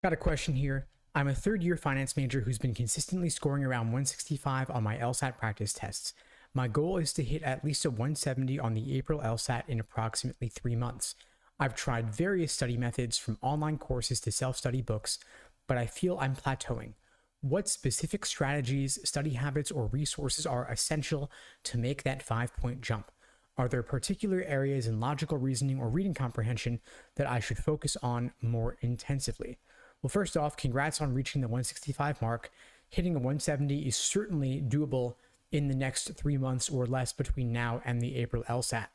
Got a question here. I'm a third-year finance major who's been consistently scoring around 165 on my LSAT practice tests. My goal is to hit at least a 170 on the April LSAT in approximately 3 months. I've tried various study methods from online courses to self-study books, but I feel I'm plateauing. What specific strategies, study habits, or resources are essential to make that 5-point jump? Are there particular areas in logical reasoning or reading comprehension that I should focus on more intensively? Well, first off, congrats on reaching the 165 mark. Hitting a 170 is certainly doable in the next 3 months or less between now and the April LSAT.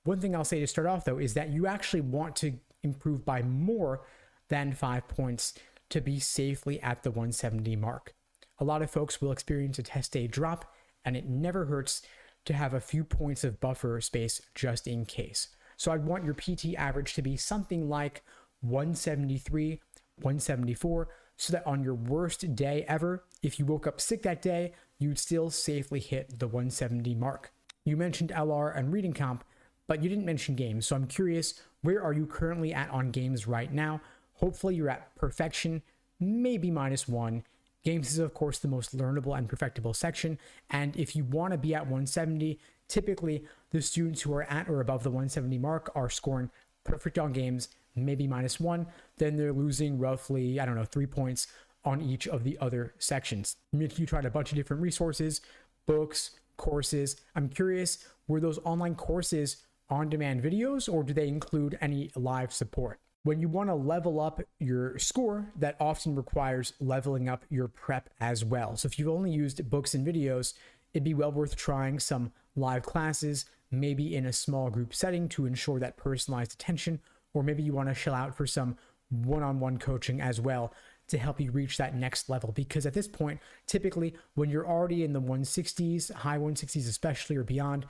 One thing I'll say to start off, though, is that you actually want to improve by more than 5 points to be safely at the 170 mark. A lot of folks will experience a test day drop, and it never hurts to have a few points of buffer space just in case. So I'd want your PT average to be something like 173, 174, so that on your worst day ever, if you woke up sick that day, you'd still safely hit the 170 mark. You mentioned LR and reading comp, but you didn't mention games. So I'm curious, where are you currently at on games right now? Hopefully you're at perfection, maybe -1. Games is, of course, the most learnable and perfectible section. And if you want to be at 170, typically the students who are at or above the 170 mark are scoring perfect on games, maybe -1. Then they're losing roughly, 3 points on each of the other sections. You tried a bunch of different resources, books, courses. I'm curious, were those online courses on-demand videos, or do they include any live support? When you want to level up your score, that often requires leveling up your prep as well. So if you've only used books and videos, it'd be well worth trying some live classes, maybe in a small group setting to ensure that personalized attention, or maybe you want to shell out for some one-on-one coaching as well to help you reach that next level. Because at this point, typically when you're already in the 160s, high 160s especially, or beyond,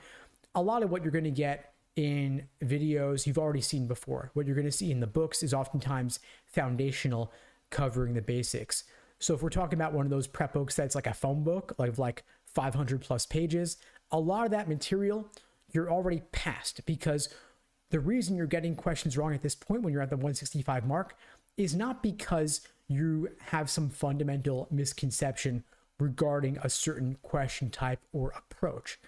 a lot of what you're going to get in videos you've already seen before. What you're going to see in the books is oftentimes foundational, covering the basics. So if we're talking about one of those prep books that's like a phone book, like 500 plus pages, a lot of that material you're already past, because the reason you're getting questions wrong at this point when you're at the 165 mark is not because you have some fundamental misconception regarding a certain question type or approach.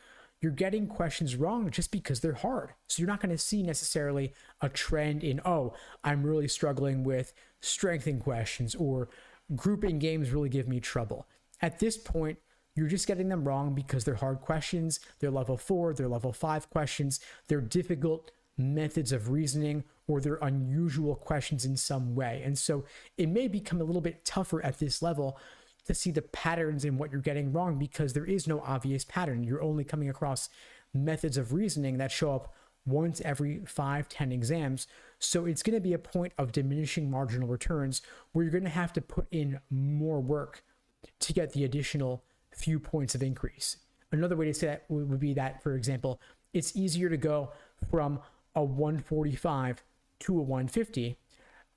You're getting questions wrong just because they're hard. So you're not going to see necessarily a trend in, oh, I'm really struggling with strengthening questions, or grouping games really give me trouble. At this point, you're just getting them wrong because they're hard questions. They're level 4, they're level 5 questions. They're difficult methods of reasoning, or they're unusual questions in some way. And so it may become a little bit tougher at this level to see the patterns in what you're getting wrong, because there is no obvious pattern. You're only coming across methods of reasoning that show up once every 5-10 exams. So it's going to be a point of diminishing marginal returns where you're going to have to put in more work to get the additional few points of increase. Another way to say that would be that, for example, it's easier to go from a 145 to a 150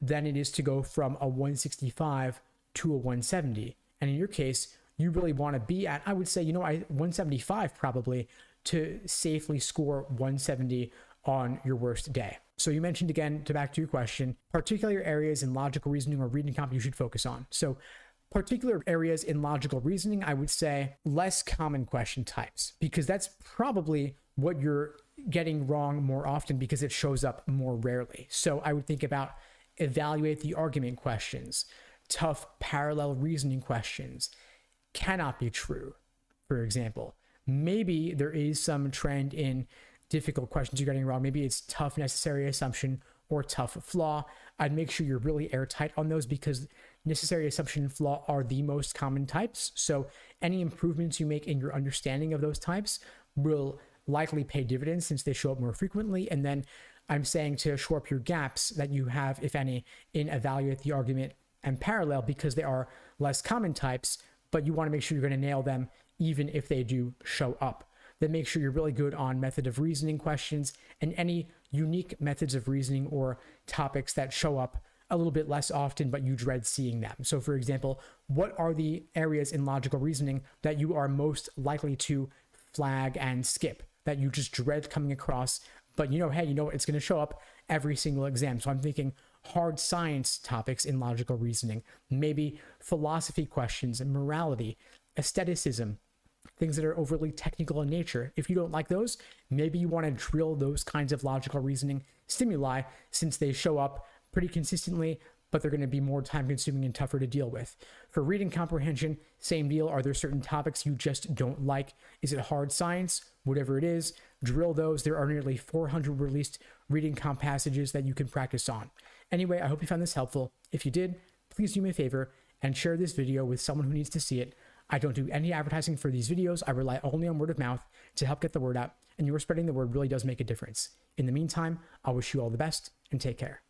than it is to go from a 165 to a 170. And in your case, you really want to be at, I would say, 175 probably, to safely score 170 on your worst day. So you mentioned, again, to back to your question, particular areas in logical reasoning or reading comp you should focus on. So particular areas in logical reasoning, I would say less common question types, because that's probably what you're getting wrong more often because it shows up more rarely. So I would think about evaluate the argument questions, tough parallel reasoning questions, cannot be true, for example. Maybe there is some trend in difficult questions you're getting wrong. Maybe it's tough necessary assumption or tough flaw. I'd make sure you're really airtight on those, because necessary assumption and flaw are the most common types. So any improvements you make in your understanding of those types will likely pay dividends since they show up more frequently. And then I'm saying to shore up your gaps that you have, if any, in evaluate the argument and parallel, because they are less common types, but you want to make sure you're going to nail them even if they do show up. Then make sure you're really good on method of reasoning questions and any unique methods of reasoning or topics that show up a little bit less often, but you dread seeing them. So for example, what are the areas in logical reasoning that you are most likely to flag and skip, that you just dread coming across, but hey, it's going to show up every single exam? So I'm thinking hard science topics in logical reasoning, maybe philosophy questions and morality, aestheticism, things that are overly technical in nature. If you don't like those, maybe you want to drill those kinds of logical reasoning stimuli since they show up pretty consistently, but they're going to be more time consuming and tougher to deal with. For reading comprehension, same deal. Are there certain topics you just don't like? Is it hard science? Whatever it is, drill those. There are nearly 400 released reading comp passages that you can practice on. Anyway, I hope you found this helpful. If you did, please do me a favor and share this video with someone who needs to see it. I don't do any advertising for these videos. I rely only on word of mouth to help get the word out, and your spreading the word really does make a difference. In the meantime, I wish you all the best and take care.